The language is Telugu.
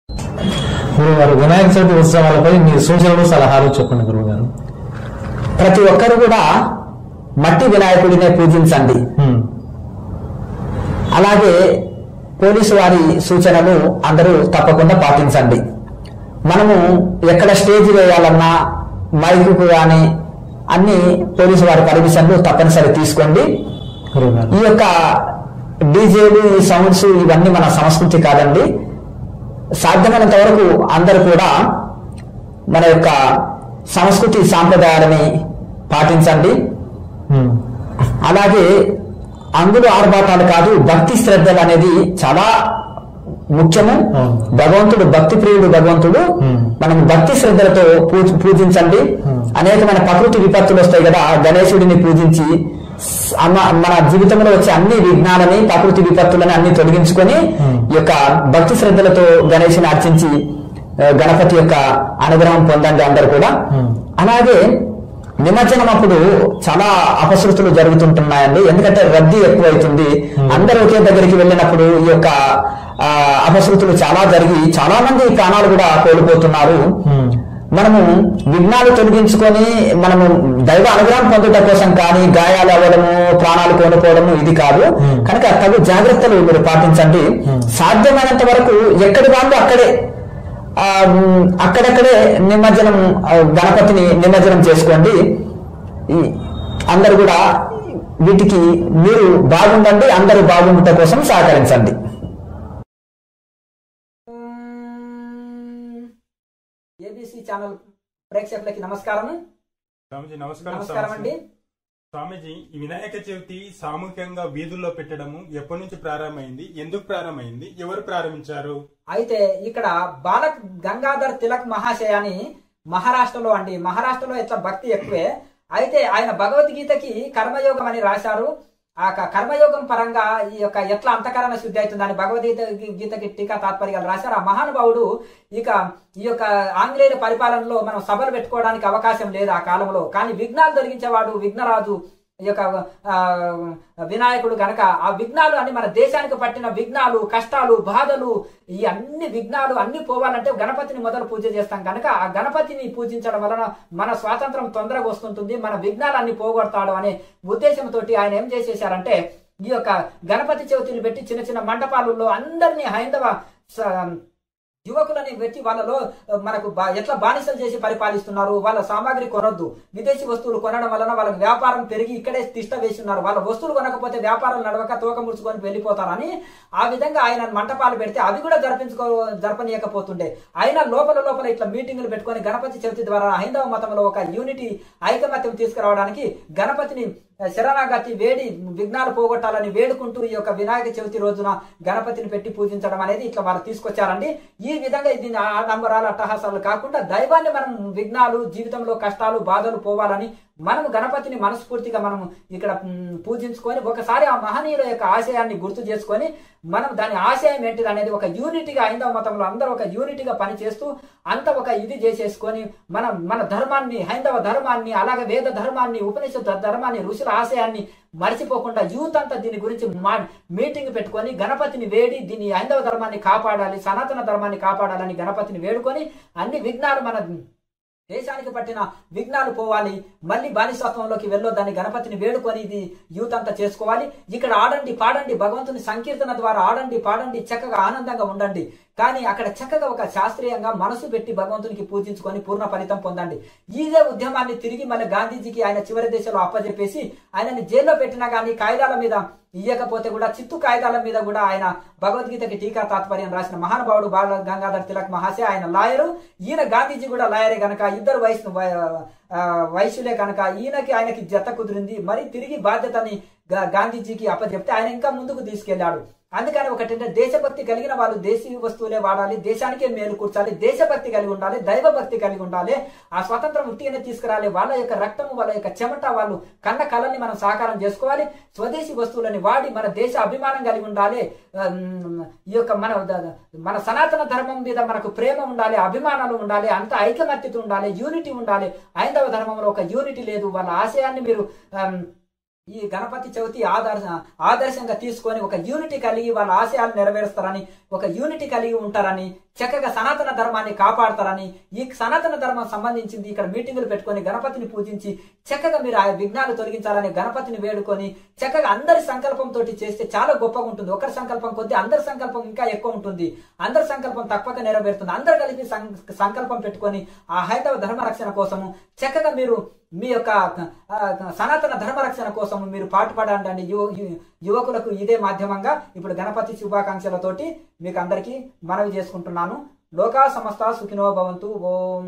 గురువుగారు వినాయక చవితి ఉత్సవాలపై మీ సూచనలు సలహాలు చెప్పండి గురువుగారు. ప్రతి ఒక్కరు కూడా మట్టి వినాయకుడినే పూజించండి. అలాగే పోలీసు వారి సూచనలు అందరూ తప్పకుండా పాటించండి. మనము ఎక్కడ స్టేజ్ వేయాలన్నా మైకు కానీ అన్ని పోలీసు వారి పర్మిషన్లు తప్పనిసరి తీసుకోండి. ఈ యొక్క డీజేలు ఈ సౌండ్స్ ఇవన్నీ మన సంస్కృతి కాదండి. సాధ్యమైనంత వరకు అందరూ కూడా మన యొక్క సంస్కృతి సాంప్రదాయాలని పాటించండి. అలాగే అంగులు ఆర్భాటాలు కాదు, భక్తి శ్రద్ధలు అనేది చాలా ముఖ్యము. భగవంతుడు భక్తి ప్రియుడు భగవంతుడు. మనం భక్తి శ్రద్ధలతో పూజించండి. అనేకమైన ప్రకృతి విపత్తులు వస్తాయి కదా, గణేశుడిని పూజించి మన జీవితంలో వచ్చే అన్ని విఘ్నాలని ప్రకృతి విపత్తులని అన్ని తొలగించుకొని ఈ యొక్క భక్తి శ్రద్ధలతో గణేశుని అర్చించి గణపతి యొక్క అనుగ్రహం పొందండి అందరు కూడా. అలాగే నిమజ్జనం అప్పుడు చాలా అపశృతులు జరుగుతుంటున్నాయండి. ఎందుకంటే రద్దీ ఎక్కువైతుంది. అందరూ ఒకే దగ్గరికి వెళ్ళినప్పుడు ఈ యొక్క అపశృతులు చాలా జరిగి చాలా మంది ప్రాణాలు కూడా కోల్పోతున్నారు. మనము విఘ్నాలు తొలగించుకొని మనము దైవ అనుగ్రహం పొందుట కోసం కానీ గాయాలు అవ్వడము ప్రాణాలు కోల్పోవడము ఇది కాదు. కనుక తగు జాగ్రత్తలు మీరు పాటించండి. సాధ్యమైనంత వరకు ఎక్కడి వాళ్ళు అక్కడక్కడే నిమజ్జనం గణపతిని నిమజ్జనం చేసుకోండి. అందరు కూడా వీటికి మీరు బాగుండండి, అందరూ బాగుండట కోసం సహకరించండి. ఏబిసి ఛానల్ ప్రేక్షకులకి నమస్కారం. నమస్కారం అండి స్వామీజీ. ఈ వినాయక చవితి సామూహికంగా వీధుల్లో పెట్టడము ఎప్పటి నుంచి ప్రారంభమైంది, ఎందుకు ప్రారంభమైంది, ఎవరు ప్రారంభించారు? అయితే ఇక్కడ బాల గంగాధర్ తిలక్ మహాశయాని మహారాష్ట్రలో అండి. మహారాష్ట్రలో ఎట్లా భక్తి ఎక్కువే. అయితే ఆయన భగవద్గీతకి కర్మయోగం అని రాశారు. ఆ కర్మయోగం పరంగా ఈ యొక్క ఎట్లా అంతఃకరణ శుద్ధి అవుతుందని భగవద్గీతకి టీకా తాత్పర్యాలు రాశారు. ఆ మహానుభావుడు ఇక ఈ యొక్క ఆంగ్లేయుల పరిపాలనలో మనం సభలు పెట్టుకోవడానికి అవకాశం లేదు ఆ కాలంలో. కానీ విఘ్నాలు తొలగించేవాడు విఘ్నరాజు ఈ యొక్క వినాయకుడు గనక ఆ విఘ్నాలు అన్ని మన దేశానికి పట్టిన విఘ్నాలు కష్టాలు బాధలు ఈ అన్ని విఘ్నాలు అన్ని పోవాలంటే గణపతిని మొదలు పూజ చేస్తాం కనుక ఆ గణపతిని పూజించడం వలన మన స్వాతంత్రం తొందరగా వస్తుంటుంది, మన విఘ్నాలు అన్ని పోగొడతాడు అనే ఉద్దేశంతో ఆయన ఏం చేసేసారంటే ఈ యొక్క గణపతి చవితిని పెట్టి చిన్న చిన్న మంటపాలలో అందరినీ హైందవ యువకులని పెట్టి వాళ్ళలో మనకు ఎట్లా బానిసలు చేసి పరిపాలిస్తున్నారు. వాళ్ళ సామాగ్రి కొనొద్దు, విదేశీ వస్తువులు కొనడం వలన వాళ్ళకి వ్యాపారం పెరిగి ఇక్కడే తిష్ట వేసి ఉన్నారు. వాళ్ళ వస్తువులు కొనకపోతే వ్యాపారం నడవక తోక ముడుచుకొని వెళ్ళిపోతారని ఆ విధంగా ఆయన మంటపాలు పెడితే అవి కూడా జరపనీయకపోతుండే. ఆయన లోపల ఇట్లా మీటింగులు పెట్టుకొని గణపతి చవితి ద్వారా హైందవ మతంలో ఒక యూనిటీ ఐకమత్యం తీసుకురావడానికి గణపతిని శరణాగతి వేడి విఘ్నాలు పోగొట్టాలని వేడుకుంటూ ఈ యొక్క వినాయక చవితి రోజున గణపతిని పెట్టి పూజించడం అనేది ఇట్లా వాళ్ళు తీసుకొచ్చారండి. ఈ విధంగా ఇది ఆడంబరాలు అట్టహాసాలు కాకుండా దైవాన్ని మనం విఘ్నాలు జీవితంలో కష్టాలు బాధలు పోవాలని మనం గణపతిని మనస్ఫూర్తిగా మనం ఇక్కడ పూజించుకొని ఒకసారి ఆ మహనీయుల యొక్క ఆశయాన్ని గుర్తు చేసుకొని మనం దాని ఆశయం ఏంటిది అనేది ఒక యూనిటీగా హైందవ మతంలో అందరూ ఒక యూనిటీగా పనిచేస్తూ అంత ఒక ఇది చేసేసుకొని మన ధర్మాన్ని హైందవ ధర్మాన్ని అలాగే వేద ధర్మాన్ని ఉపనిషత్ ధర్మాన్ని ఋషుల ఆశయాన్ని మర్చిపోకుండా యూత్ అంతా దీని గురించి మీటింగ్ పెట్టుకొని గణపతిని వేడి దీన్ని హైందవ ధర్మాన్ని కాపాడాలి, సనాతన ధర్మాన్ని కాపాడాలని గణపతిని వేడుకొని అన్ని విఘ్నాలు మన దేశానికి పట్టిన విఘ్నాలు పోవాలి, మళ్ళీ బానిసత్వంలోకి వెళ్ళొద్దని గణపతిని వేడుకొని ఇది యూత్ అంతా చేసుకోవాలి. ఇక్కడ ఆడండి పాడండి భగవంతుని సంకీర్తన ద్వారా ఆడండి పాడండి చక్కగా ఆనందంగా ఉండండి. కానీ అక్కడ చక్కగా ఒక శాస్త్రీయంగా మనసు పెట్టి భగవంతునికి పూజించుకొని పూర్ణ ఫలితం పొందండి. ఇదే ఉద్యమాన్ని తిరిగి మళ్ళీ గాంధీజీకి ఆయన చివరి దశలో అప్పజెప్పేసి ఆయనని జైల్లో పెట్టినా కానీ కాగితాల మీద ఇయ్యకపోతే కూడా చిత్తు కాగితాల మీద కూడా ఆయన భగవద్గీతకి టీకా తాత్పర్యం రాసిన మహానుభావుడు బాల గంగాధర్ తిలక్ మహాశయ. ఆయన లాయరు, ఈయన గాంధీజీ కూడా లాయరే కనుక ఇద్దరు వయసులే కనుక ఆయనకి జత కుదిరింది. మరి తిరిగి బాధ్యతని గాంధీజీకి అప్పచెప్తే ఆయన ఇంకా ముందుకు తీసుకెళ్లాడు. అందుకని ఒకటంటే దేశభక్తి కలిగిన వాళ్ళు దేశీయ వస్తువులే వాడాలి, దేశానికే మేలు కూర్చాలి, దేశభక్తి కలిగి ఉండాలి, దైవభక్తి కలిగి ఉండాలి. ఆ స్వతంత్రం ఉట్టిగానే తీసుకురాలి. వాళ్ళ యొక్క రక్తము వాళ్ళ యొక్క చెమట వాళ్ళు కన్న కళల్ని మనం సాకారం చేసుకోవాలి. స్వదేశీ వస్తువులని వాడి మన దేశ అభిమానం కలిగి ఉండాలి. ఈ యొక్క మన సనాతన ధర్మం మీద మనకు ప్రేమ ఉండాలి, అభిమానాలు ఉండాలి, అంత ఐకమత్యత ఉండాలి, యూనిటీ ఉండాలి. హైందవ ధర్మంలో ఒక యూనిటీ లేదు. వాళ్ళ ఆశయాన్ని మీరు ఈ గణపతి చవితి ఆదర్శంగా తీసుకొని ఒక యూనిటీ కలిగి వాళ్ళ ఆశయాలు నెరవేరుస్తారని, ఒక యూనిటీ కలిగి ఉంటారని, చక్కగా సనాతన ధర్మాన్ని కాపాడతారని, ఈ సనాతన ధర్మం సంబంధించింది ఇక్కడ మీటింగులు పెట్టుకొని గణపతిని పూజించి చక్కగా మీరు ఆ విఘ్నాలు తొలగించాలని గణపతిని వేడుకొని చక్కగా అందరి సంకల్పంతో చేస్తే చాలా గొప్పగా ఉంటుంది. ఒకరి సంకల్పం కొద్ది అందరి సంకల్పం ఇంకా ఎక్కువ ఉంటుంది. అందరి సంకల్పం తప్పక నెరవేరుతుంది. అందరు కలిపి సంకల్పం పెట్టుకొని ఆ హైందవ ధర్మ రక్షణ కోసము చక్కగా మీరు మీ యొక్క సనాతన ధర్మ రక్షణ కోసం మీరు పాటుపడండి. యువకులకు ఇదే మాధ్యమంగా ఇప్పుడు గణపతి శుభాకాంక్షలతోటి మీకు అందరికీ మనవి చేసుకుంటున్నాను. లోకా సమస్త సుఖినో భవంతు. ఓం